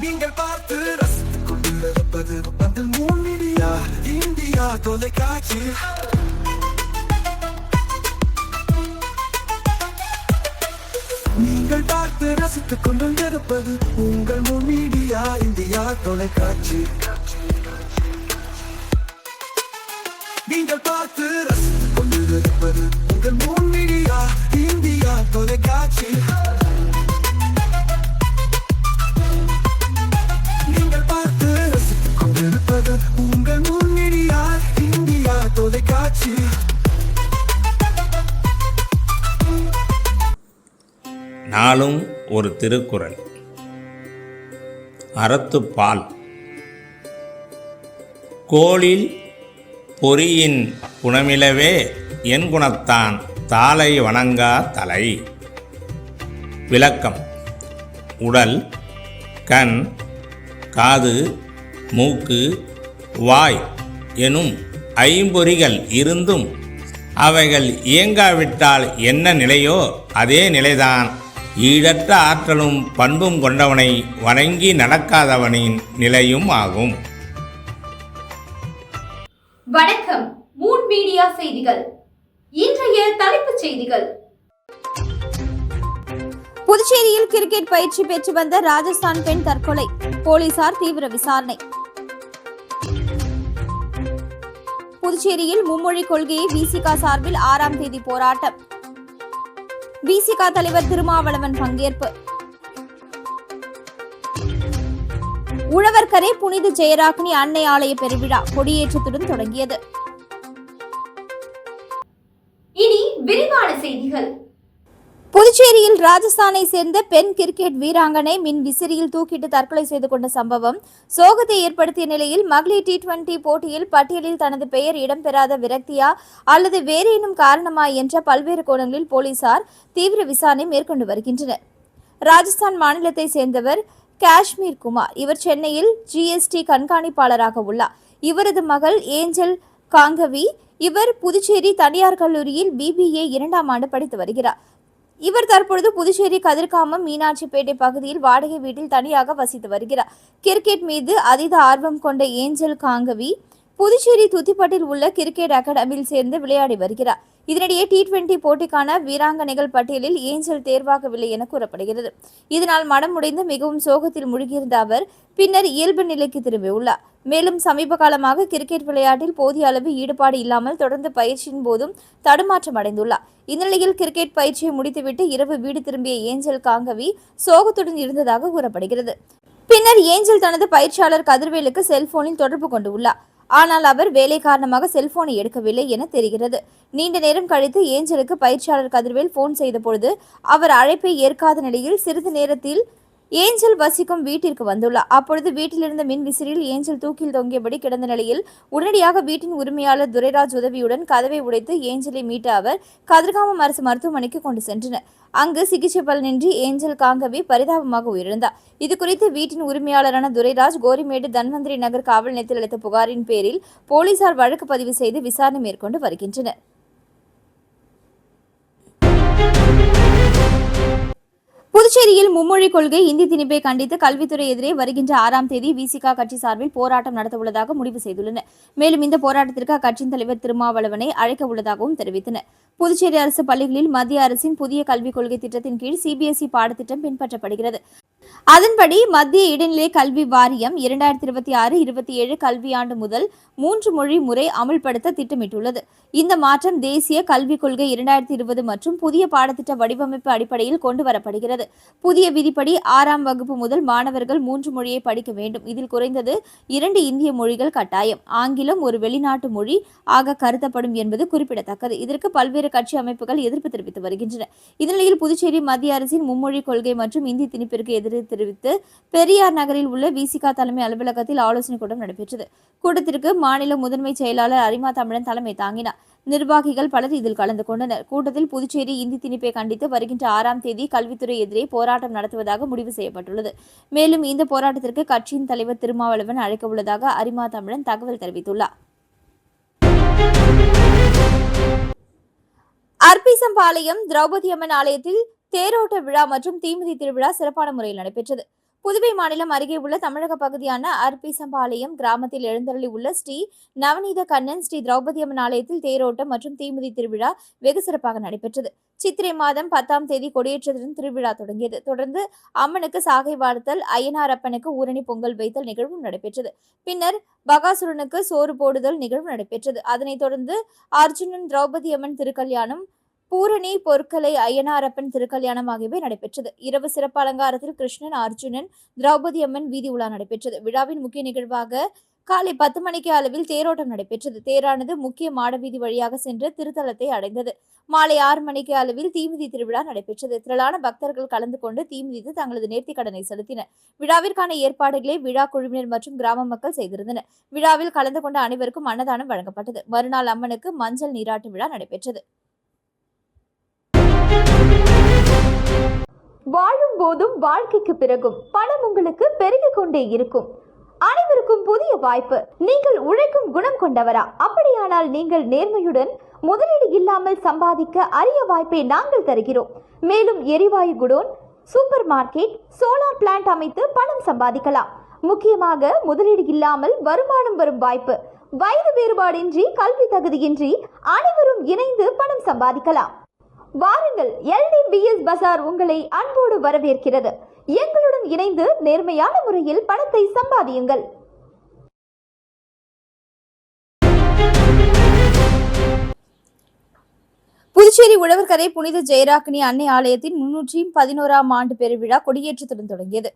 நீங்கள் பார்த்து ரசித்துக் கொண்டிருப்பது பந்தல் மீடியா இந்தியா தொலைக்காட்சி. நீங்கள் பார்த்து ரசித்துக் கொண்டிருப்பது உங்கள் மீடியா இந்தியா தொலைக்காட்சி. நீங்கள் பார்த்து ரசித்துக் கொண்டிருப்பது உங்கள் மீடியா இந்தியா தொலைக்காட்சி. நீங்கள் பார்த்து ரசித்துக் கொண்டிருப்பது உங்கள் மீடியா இந்தியா தொலைக்காட்சி. நாளும் ஒரு திருக்குறள். அறத்துப்பால். கோளில் பொறியின் குணமிலவே என் குணத்தான் தாளை வணங்கா தலை. விளக்கம். உடல், கண், காது, மூக்கு, வாய் எனும் ஐம்பொறிகள் இருந்தும் அவைகள் இயங்காவிட்டால் என்ன நிலையோ அதே நிலைதான் ஈடற்ற ஆற்றலும் பண்பும் கொண்டவனை வணங்கி நடக்காதவனின் நிலையும் ஆகும். வணக்கம். மூன் மீடியா செய்திகள். இன்றைய தலைப்புச் செய்திகள். புதுச்சேரியில் கிரிக்கெட் பயிற்சி பெற்று வந்த ராஜஸ்தான் பெண் தற்கொலை, போலீசார் தீவிர விசாரணை. புதுச்சேரியில் மும்மொழி கொள்கையை விசிக சார்பில் 6ஆம் தேதி போராட்டம். விசிக தலைவர் திருமாவளவன் பங்கேற்பு. உழவர்கரை புனித ஜெயராக்கினி அன்னை ஆலய பெருவிழா கொடியேற்றத்துடன் தொடங்கியது. இனி விரிவான செய்திகள். புதுச்சேரியில் ராஜஸ்தானை சேர்ந்த பெண் கிரிக்கெட் வீராங்கனை மின் விசிறியில் தூக்கிட்டு தற்கொலை செய்து கொண்ட சம்பவம் சோகத்தை ஏற்படுத்திய நிலையில் மகளிர் T20 போட்டியில் பட்டியலில் தனது பெயர் இடம்பெறாத விரக்தியா அல்லது வேறேனும் காரணமா என்ற பல்வேறு கோணங்களில் போலீசார் தீவிர விசாரணை மேற்கொண்டு வருகின்றனர். ராஜஸ்தான் மாநிலத்தை சேர்ந்தவர் காஷ்மீர் குமார். இவர் சென்னையில் GST கண்காணிப்பாளராக உள்ளார். இவரது மகள் ஏஞ்சல் காங்கவி. இவர் புதுச்சேரி தனியார் கல்லூரியில் BBA 2ஆம் ஆண்டு படித்து வருகிறார். இவர் தற்பொழுது புதுச்சேரி கதிர்காமம் மீனாட்சிப்பேட்டை பகுதியில் வாடகை வீட்டில் தனியாக வசித்து வருகிறார். கிரிக்கெட் மீது அதீத ஆர்வம் கொண்ட ஏஞ்சல் காங்கவி புதுச்சேரி துத்திப்பட்டில் உள்ள கிரிக்கெட் அகாடமியில் சேர்ந்து விளையாடி வருகிறார். இதனிடையே T20 போட்டிக்கான வீராங்கனைகள் பட்டியலில் ஏஞ்சல் தேர்வாகவில்லை என கூறப்படுகிறது. இதனால் மனம் உடைந்து மிகவும் சோகத்தில் மூழ்கியிருந்த அவர் பின்னர் இயல்பு நிலைக்கு திரும்பியுள்ளார். மேலும் சமீப காலமாக கிரிக்கெட் விளையாட்டில் போதிய அளவு ஈடுபாடு இல்லாமல் தொடர்ந்து பயிற்சியின் போதும் தடுமாற்றம் அடைந்துள்ளார். இந்நிலையில் கிரிக்கெட் பயிற்சியை முடித்துவிட்டு இரவு வீடு திரும்பிய ஏஞ்சல் காங்கவி சோகத்துடன் இருந்ததாக கூறப்படுகிறது. பின்னர் ஏஞ்சல் தனது பயிற்சியாளர் கதிர்வேலுக்கு செல்போனில் தொடர்பு கொண்டுள்ளார். ஆனால் அவர் வேலை காரணமாக செல்போனை எடுக்கவில்லை என தெரிகிறது. நீண்ட நேரம் கழித்து ஏஞ்சலுக்கு பயிற்சியாளர் கதிர்வேல் போன் செய்த பொழுது அவர் அழைப்பை ஏற்காத நிலையில் சிறிது நேரத்தில் ஏஞ்சல் வசிக்கும் வீட்டிற்கு வந்துள்ளார். அப்பொழுது வீட்டில் இருந்த மின் விசிறியில் ஏஞ்சல் தூக்கில் தொங்கியபடி கிடந்த நிலையில் உடனடியாக வீட்டின் உரிமையாளர் துரைராஜ் உதவியுடன் கதவை உடைத்து ஏஞ்சலை மீட்ட அவர் கதிர்காமம் அரசு மருத்துவமனைக்கு கொண்டு சென்றனர். அங்கு சிகிச்சை பலனின்றி ஏஞ்சல் காங்கவி பரிதாபமாக உயிரிழந்தார். இதுகுறித்து வீட்டின் உரிமையாளரான துரைராஜ் கோரிமேடு தன்வந்திரி நகர் காவல் நிலையத்தில் அளித்த புகாரின் பேரில் போலீசார் வழக்கு பதிவு செய்து விசாரணை மேற்கொண்டு வருகின்றனர். புதுச்சேரியில் மும்மொழி கொள்கை இந்தி திணிப்பை கண்டித்து கல்வித்துறை எதிரே வருகின்ற 6ஆம் தேதி விசிக கட்சி சார்பில் போராட்டம் நடத்தவுள்ளதாக முடிவு செய்துள்ளனர். மேலும் இந்த போராட்டத்திற்கு அக்கட்சியின் தலைவர் திருமாவளவனை அழைக்க உள்ளதாகவும் தெரிவித்தனர். புதுச்சேரி அரசு பள்ளிகளில் மத்திய அரசின் புதிய கல்விக் கொள்கை திட்டத்தின் கீழ் CBSE பாடத்திட்டம் பின்பற்றப்படுகிறது. அதன்படி மத்திய இடைநிலை கல்வி வாரியம் 2026-27 கல்வியாண்டு முதல் 3 மொழி முறை அமல்படுத்த திட்டமிட்டுள்ளது. இந்த மாற்றம் தேசிய கல்விக் கொள்கை 2020 மற்றும் புதிய பாடத்திட்ட வடிவமைப்பு அடிப்படையில் கொண்டு வரப்படுகிறது. புதிய விதிப்படி 6ஆம் வகுப்பு முதல் மாணவர்கள் 3 மொழியை படிக்க வேண்டும். இதில் குறைந்தது 2 இந்திய மொழிகள் கட்டாயம். ஆங்கிலம் ஒரு வெளிநாட்டு மொழி ஆக கருதப்படும் என்பது குறிப்பிடத்தக்கது. இதற்கு பல்வேறு கட்சி அமைப்புகள் எதிர்ப்பு தெரிவித்து வருகின்றன. இந்நிலையில் புதுச்சேரி மத்திய அரசின் மும்மொழி கொள்கை மற்றும் இந்தி திணிப்பிற்கு எதிர்த்து தெரிவித்து பெரியார் நகரில் உள்ள விசிக தலைமை அலுவலகத்தில் ஆலோசனை கூட்டம் நடைபெற்றது. கூட்டத்திற்கு மாநில முதன்மை செயலாளர் அரிமா தமிழன் தலைமை தாங்கினார். நிர்வாகிகள் பலர் இதில் கலந்து கொண்டனர். கூட்டத்தில் புதுச்சேரி இந்தி திணிப்பை கண்டித்து வருகின்ற 6ஆம் தேதி கல்வித்துறை எதிரே போராட்டம் நடத்துவதாக முடிவு செய்யப்பட்டுள்ளது. மேலும் இந்த போராட்டத்திற்கு கட்சியின் தலைவர் திருமாவளவன் அழைக்க உள்ளதாக அரிமா தமிழன் தகவல் தெரிவித்துள்ளார். அர்ப்பீசம்பாளையம் திரௌபதி அம்மன் ஆலயத்தில் தேரோட்ட விழா மற்றும் தீமிதி திருவிழா சிறப்பான முறையில் நடைபெற்றது. புதுவை மாநிலம் அருகே உள்ள தமிழக பகுதியான அர்பிசம்பாளையம் கிராமத்தில் எழுந்தருளி உள்ள ஸ்ரீ நவநீத கண்ணன் ஸ்ரீ திரௌபதி அம்மன் ஆலயத்தில் தேரோட்டம் மற்றும் தீமிதி திருவிழா வெகு சிறப்பாக நடைபெற்றது. சித்திரை மாதம் 10ஆம் தேதி கொடியேற்றத்துடன் திருவிழா தொடங்கியது. தொடர்ந்து அம்மனுக்கு சாகை வார்த்தல், ஐயனாரப்பனுக்கு ஊரணி பொங்கல் வைத்தல் நிகழ்வும் நடைபெற்றது. பின்னர் பகாசுரனுக்கு சோறு போடுதல் நிகழ்வு நடைபெற்றது. அதனைத் தொடர்ந்து அர்ஜுனன் திரௌபதி அம்மன் திருக்கல்யாணம், பூரணி பொற்கலை ஐயனாரப்பன் திருக்கல்யாணம் ஆகியவை நடைபெற்றது. இரவு சிறப்பு அலங்காரத்தில் கிருஷ்ணன், அர்ஜுனன், திரௌபதி அம்மன் வீதி உலா நடைபெற்றது. விழாவின் முக்கிய நிகழ்வாக காலை 10 மணிக்கு அளவில் தேரோட்டம் நடைபெற்றது. தேரானது முக்கிய மாடவீதி வழியாக சென்று திருத்தலத்தை அடைந்தது. மாலை 6 மணிக்கு அளவில் தீமிதி திருவிழா நடைபெற்றது. திரளான பக்தர்கள் கலந்து கொண்டு தீமிதித்து தங்களது நேர்த்தி கடனை செலுத்தினர். விழாவிற்கான ஏற்பாடுகளை விழா குழுவினர் மற்றும் கிராம மக்கள் செய்திருந்தனர். விழாவில் கலந்து கொண்ட அனைவருக்கும் அன்னதானம் வழங்கப்பட்டது. மறுநாள் அம்மனுக்கு மஞ்சள் நீராட்டு விழா நடைபெற்றது. வாழும் போதும் வாழ்க்கைக்கு பிறகும் பணம் உங்களுக்கு பெருகிக் கொண்டே இருக்கும். அனைவருக்கும் புதிய வாய்ப்பு. நீங்கள் உழைக்கும் குணம் கொண்டவரா? அப்படியானால் நீங்கள் நேர்மையுடன் முதலீடு இல்லாமல் சம்பாதிக்க அரிய வாய்ப்பை நாங்கள் தருகிறோம். மேலும் எரிவாயு godown, super market, solar plant அமைத்து பணம் சம்பாதிக்கலாம். முக்கியமாக முதலீடு இல்லாமல் வருமானம் வரும் வாய்ப்பு. வயது வேறுபாடின்றி, கல்வி தகுதியின்றி அனைவரும் இணைந்து பணம் சம்பாதிக்கலாம். வாருங்கள், LDBS பஜார் உங்களை அன்போடு வரவேற்கிறது. எங்களுடன் இணைந்து நேர்மையான முறையில் பணத்தை சம்பாதியுங்கள். புதுச்சேரி உழவர்கரை புனித ஜெயராக்கினி அன்னை ஆலயத்தின் 311ஆம் ஆண்டு பெருவிழா கொடியேற்றத்துடன் தொடங்கியது.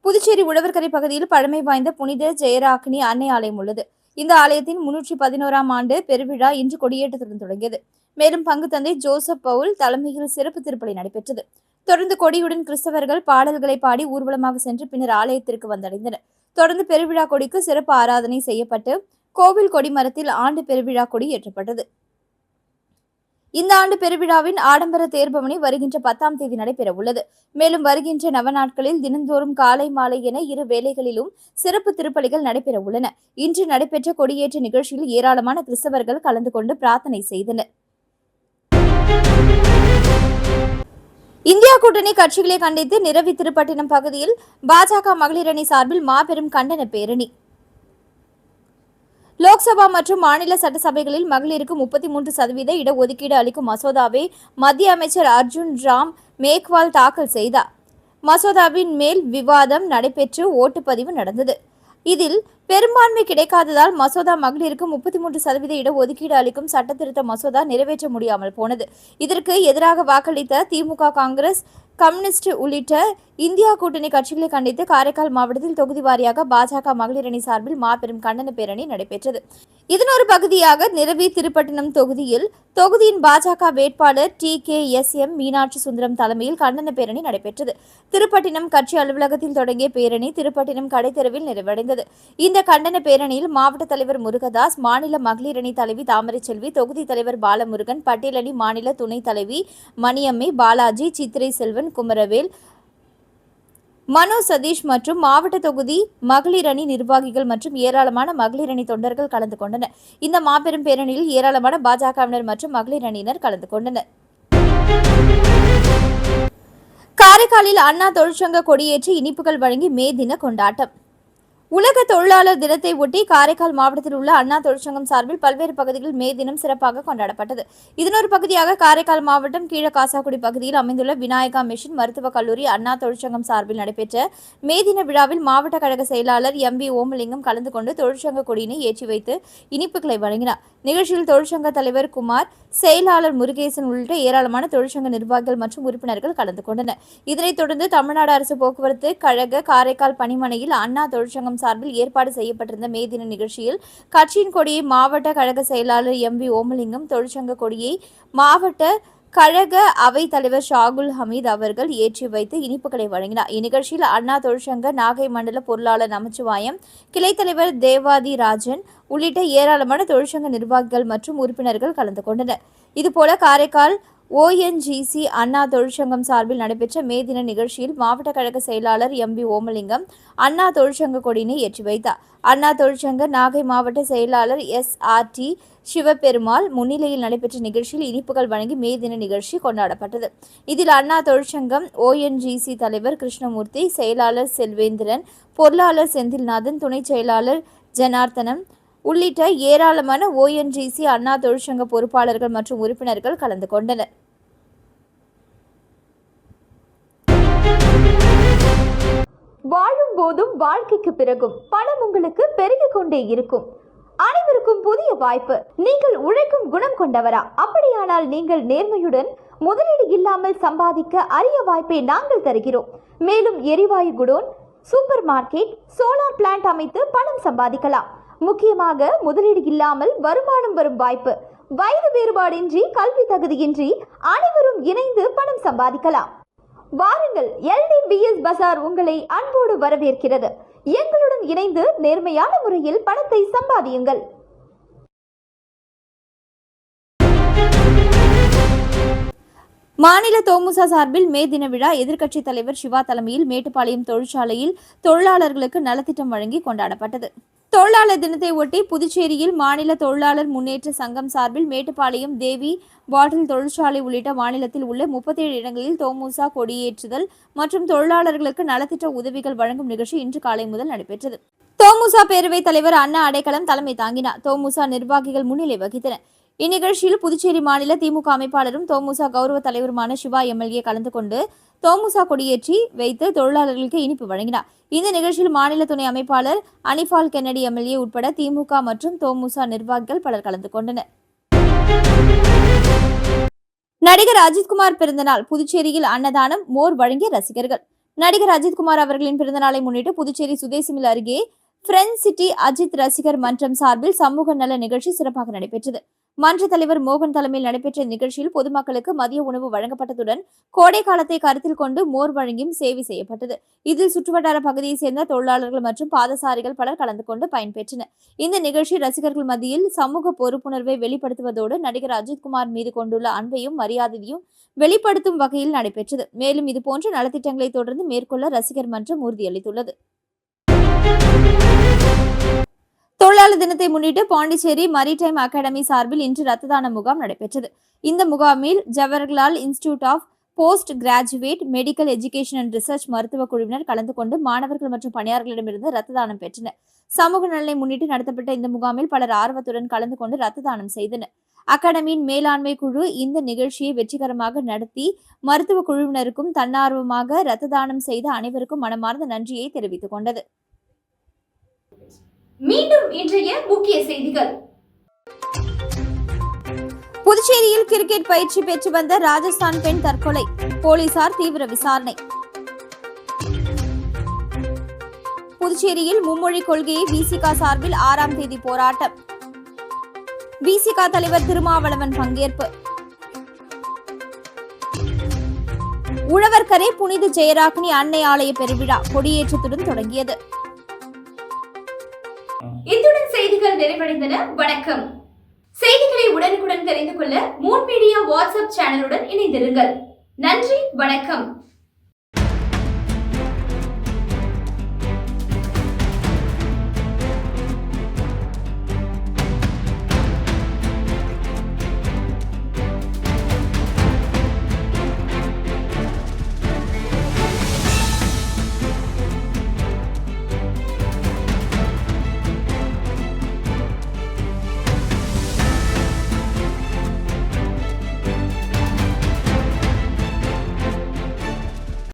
புதுச்சேரி உழவர்கரை பகுதியில் பழமை வாய்ந்த புனித ஜெயராக்கினி அன்னை ஆலயம் உள்ளது. இந்த ஆலயத்தின் 311ஆம் ஆண்டு பெருவிழா இன்று கொடியேற்றத்துடன் தொடங்கியது. மேலும் பங்கு தந்தை ஜோசப் பவுல் தலைமையில் சிறப்பு திருப்பலி நடைபெற்றது. தொடர்ந்து கொடியுடன் கிறிஸ்தவர்கள் பாடல்களை பாடி ஊர்வலமாக சென்று பின்னர் ஆலயத்திற்கு வந்தடைந்தனர். தொடர்ந்து பெருவிழா கொடிக்கு சிறப்பு ஆராதனை செய்யப்பட்டு கோவில் கொடிமரத்தில் ஆண்டு பெருவிழா கொடி ஏற்றப்பட்டது. இந்த ஆண்டு பெருவிழாவின் ஆடம்பர தேர்பவனி வருகின்ற 10ஆம் தேதி நடைபெற உள்ளது. மேலும் வருகின்ற நவநாட்களில் தினந்தோறும் காலை மாலை என 2 வேளைகளிலும் சிறப்பு திருப்பலிகள் நடைபெற உள்ளன. இன்று நடைபெற்ற கொடியேற்ற நிகழ்ச்சியில் ஏராளமான கிறிஸ்தவர்கள் கலந்து கொண்டு பிரார்த்தனை செய்தனர். இந்தியா கூட்டணி கட்சிகளை கண்டித்து நிரவி திருப்பட்டினம் பகுதியில் பாஜக மகளிர் அணி சார்பில் மாபெரும் கண்டன பேரணி. லோக்சபா மற்றும் மாநில சட்டசபைகளில் மகளிருக்கு 33% இடஒதுக்கீடு அளிக்கும் மசோதாவை மத்திய அமைச்சர் அர்ஜுன் ராம் மேக்வால் தாக்கல் செய்தார். மசோதாவின் மேல் விவாதம் நடைபெற்று ஓட்டுப்பதிவு நடந்தது. இதில் பெரும்பான்மை கிடைக்காததால் மசோதா மகளிருக்கு 33% இடஒதுக்கீடு அளிக்கும் சட்டத்திருத்த மசோதா நிறைவேற்ற முடியாமல் போனது. இதற்கு எதிராக வாக்களித்த திமுக, காங்கிரஸ், கம்யூனிஸ்ட் உள்ளிட்ட இந்தியா கூட்டணி கட்சிகளை கண்டித்து காரைக்கால் மாவட்டத்தில் தொகுதி வாரியாக பாஜக மகளிர் அணி சார்பில் மாபெரும் கண்டன பேரணி நடைபெற்றது. இதன் ஒரு பகுதியாக நிரவி திருப்பட்டினம் தொகுதியின் பாஜக வேட்பாளர் TKSM மீனாட்சி சுந்தரம் தலைமையில் கண்டன பேரணி நடைபெற்றது. திருப்பட்டினம் கட்சி அலுவலகத்தில் தொடங்கிய பேரணி திருப்பட்டினம் கடைத்தெருவில் நிறைவடைந்தது. இந்த கண்டன பேரணியில் மாவட்ட தலைவர் முருகதாஸ், மாநில மகளிர் அணி தலைவி தாமரை செல்வி, தொகுதி தலைவர் பாலமுருகன், பட்டியல் அணி மாநில துணைத் தலைவி மணியம்மை, பாலாஜி, சித்திரை செல்வன், குமரவேல், மனோ சதீஷ் மற்றும் மாவட்ட தொகுதி மகளிர் அணி நிர்வாகிகள் மற்றும் ஏராளமான மகளிர் அணி தொண்டர்கள் கலந்து கொண்டனர். இந்த மாபெரும் பேரணியில் ஏராளமான பாஜகவினர் மற்றும் மகளிர் அணியினர் கலந்து கொண்டனர். காரைக்காலில் அண்ணா தொழிற்சங்க கொடியேற்றி இனிப்புகள் வழங்கி மே தின கொண்டாட்டம். உலக தொழிலாளர் தினத்தை ஒட்டி காரைக்கால் மாவட்டத்தில் உள்ள அண்ணா தொழிற்சங்கம் சார்பில் பல்வேறு பகுதிகளில் மே தினம் சிறப்பாக கொண்டாடப்பட்டது. இதனொரு பகுதியாக காரைக்கால் மாவட்டம் கீழகாசாக்குடி பகுதியில் அமைந்துள்ள விநாயகா மிஷன் மருத்துவக் கல்லூரி அண்ணா தொழிற்சங்கம் சார்பில் நடைபெற்ற மே தின விழாவில் மாவட்ட கழக செயலாளர் MV ஓமலிங்கம் கலந்து கொண்டு தொழிற்சங்க கொடியினை ஏற்றி வைத்து இனிப்புகளை வழங்கினார். நிகழ்ச்சியில் தொழிற்சங்க தலைவர் குமார், செயலாளர் முருகேசன் உள்ளிட்ட ஏராளமான தொழிற்சங்க நிர்வாகிகள் மற்றும் உறுப்பினர்கள் கலந்து கொண்டனர். இதனைத் தொடர்ந்து தமிழ்நாடு அரசு போக்குவரத்து கழக காரைக்கால் பணிமனையில் அண்ணா தொழிற்சங்கம் சார்பில் ஏற்பாடு செய்யப்பட்டிருந்த மே தின நிகழ்ச்சியில் கட்சியின் கொடியை மாவட்ட கழக செயலாளர் MV ஓமலிங்கம், தொழிற்சங்க கொடியை மாவட்ட கழக அவைத் தலைவர் ஷாகுல் ஹமீத் அவர்கள் ஏற்றி வைத்து இனிப்புகளை வழங்கினார். இந்நிகழ்ச்சியில் அண்ணா தொழிற்சங்க நாகை மண்டல பொருளாளர் நமச்சிவாயம், கிளைத் தலைவர் தேவாதி ராஜன் உள்ளிட்ட ஏராளமான தொழிற்சங்க நிர்வாகிகள் மற்றும் உறுப்பினர்கள் கலந்து கொண்டனர். இதுபோல காரைக்கால் ONGC அண்ணா தொழிற்சங்கம் சார்பில் நடைபெற்ற மே தின நிகழ்ச்சியில் மாவட்ட கழக செயலாளர் MB ஓமலிங்கம் அண்ணா தொழிற்சங்க கொடியினை ஏற்றி வைத்தார். அண்ணா தொழிற்சங்க நாகை மாவட்ட செயலாளர் SRT சிவபெருமாள் முன்னிலையில் நடைபெற்ற நிகழ்ச்சியில் இனிப்புகள் வழங்கி மே தின நிகழ்ச்சி கொண்டாடப்பட்டது. இதில் அண்ணா தொழிற்சங்கம் ONGC தலைவர் கிருஷ்ணமூர்த்தி, செயலாளர் செல்வேந்திரன், பொருளாளர் செந்தில்நாதன், துணை செயலாளர் ஜனார்த்தனம் உள்ளிட்ட ஏராளமான ONGC அண்ணா தொழிற்சங்க பொறுப்பாளர்கள் மற்றும் உறுப்பினர்கள் கலந்து கொண்டனர். வாழும் போதும் வாழ்க்கைக்கு பிறகும் பணம் உங்களுக்கு பெருகிக் கொண்டே இருக்கும். அனைவருக்கும் புதிய வாய்ப்பு. நீங்கள் உழைக்கும் குணம் கொண்டவரா? அப்படியானால் நீங்கள் நேர்மையுடன் முதலீடு இல்லாமல் சம்பாதிக்க அரிய வாய்ப்பை நாங்கள் தருகிறோம். மேலும் எரிவாயு godown, super market, solar plant அமைத்து பணம் சம்பாதிக்கலாம். முக்கியமாக முதலீடு இல்லாமல் வருமானம் வரும் வாய்ப்பு. வயது வேறுபாடின்றி, கல்வி தகுதியின்றி அனைவரும் இணைந்து பணம் சம்பாதிக்கலாம். வாருங்கள், LDBS பஜார் உங்களை அன்போடு வரவேற்கிறது. எங்களுடன் இணைந்து நேர்மையான முறையில் பணத்தை சம்பாதியுங்கள். மாநில தோமுசா சார்பில் மே தின விழா எதிர்க்கட்சித் தலைவர் சிவா தலைமையில் மேட்டுப்பாளையம் தொழிற்சாலையில் தொழிலாளர்களுக்கு நலத்திட்டம் வழங்கி கொண்டாடப்பட்டது. தொழிலாளர் தினத்தை ஒட்டி புதுச்சேரியில் மாநில தொழிலாளர் முன்னேற்ற சங்கம் சார்பில் மேட்டுப்பாளையம், தேவி பாட்டில் தொழிற்சாலை உள்ளிட்ட மாநிலத்தில் உள்ள 37 இடங்களில் தோமுசா கொடியேற்றுதல் மற்றும் தொழிலாளர்களுக்கு நலத்திட்ட உதவிகள் வழங்கும் நிகழ்ச்சி இன்று காலை முதல் நடைபெற்றது. தோமுசா பேரவைத் தலைவர் அண்ணா அடைக்கலம் தலைமை தாங்கினார். தோமுசா நிர்வாகிகள் முன்னிலை வகித்தனர். இந்நிகழ்ச்சியில் புதுச்சேரி மாநில திமுக அமைப்பாளரும் தோமுசா கௌரவ தலைவருமான சிவா MLA கலந்து கொண்டு தோமுசா கொடியேற்றி வைத்து தொழிலாளர்களுக்கு இனிப்பு வழங்கினார். இந்த நிகழ்ச்சியில் மாநில துணை அமைப்பாளர் அனிபால் கென்னடி MLA உட்பட திமுக மற்றும் தோமுசா நிர்வாகிகள் பலர் கலந்து கொண்டனர். நடிகர் அஜித்குமார் பிறந்தநாள். புதுச்சேரியில் அன்னதானம், மோர் வழங்கிய ரசிகர்கள். நடிகர் அஜித்குமார் அவர்களின் பிறந்தநாளை முன்னிட்டு புதுச்சேரி சுதேசிமில் அருகே ஃப்ரெண்ட் சிட்டி அஜித் ரசிகர் மன்றம் சார்பில் சமூக நல நிகழ்ச்சி சிறப்பாக நடைபெற்றது. மன்ற தலைவர் மோகன் தலைமையில் நடைபெற்ற நிகழ்ச்சியில் பொதுமக்களுக்கு மதிய உணவு வழங்கப்பட்டதுடன் கோடை காலத்தை கருத்தில் கொண்டு மோர் வழங்கியும் சேவை செய்யப்பட்டது. இதில் சுற்றுவட்டார பகுதியைச் சேர்ந்த தொழிலாளர்கள் மற்றும் பாதசாரிகள் பலர் கலந்து கொண்டு பயன்பெற்றனர். இந்த நிகழ்ச்சி ரசிகர்கள் மத்தியில் சமூக பொறுப்புணர்வை வெளிப்படுத்துவதோடு நடிகர் அஜித்குமார் மீது கொண்டுள்ள அன்பையும் மரியாதையையும் வெளிப்படுத்தும் வகையில் நடைபெற்றது. மேலும் இதுபோன்ற நலத்திட்டங்களை தொடர்ந்து மேற்கொள்ள ரசிகர் மன்றம் உறுதியளித்துள்ளது. தொழிலாளர் தினத்தை முன்னிட்டு பாண்டிச்சேரி மரிடைம் அகாடமி சார்பில் இன்று ரத்த தான முகாம் நடைபெற்றது. இந்த முகாமில் Jawaharlal institute of post graduate medical education and research மருத்துவ குழுவினர் கலந்து கொண்டு மாணவர்கள் மற்றும் பணியாளர்களிடமிருந்து ரத்த தானம் பெற்றனர். சமூக நலனை முன்னிட்டு நடத்தப்பட்ட இந்த முகாமில் பலர் ஆர்வத்துடன் கலந்து கொண்டு ரத்த தானம் செய்தனர். அகாடமியின் மேலாண்மை குழு இந்த நிகழ்ச்சியை வெற்றிகரமாக நடத்தி மருத்துவ குழுவினருக்கும் தன்னார்வமாக ரத்த தானம் செய்த அனைவருக்கும் மனமார்ந்த நன்றியை தெரிவித்துக் கொண்டது. மீண்டும் இன்றைய முக்கிய செய்திகள். புதுச்சேரியில் கிரிக்கெட் பயிற்சி பெற்று வந்த ராஜஸ்தான் பெண் தற்கொலை, போலீசார் தீவிர விசாரணை. புதுச்சேரியில் மும்மொழி கொள்கையை VCK சார்பில் 6ஆம் தேதி போராட்டம். VCK தலைவர் திருமாவளவன் பங்கேற்பு. உழவர்கரை புனித ஜெயராக்னி அன்னை ஆலய பெருவிழா கொடியேற்றத்துடன் தொடங்கியது. இத்துடன் செய்திகள் நிறைவடைந்தன. வணக்கம். செய்திகளை உடனுக்குடன் தெரிந்து கொள்ள மூன் மீடியா வாட்ஸ்அப் சேனலுடன் இணைந்திருங்கள். நன்றி, வணக்கம்.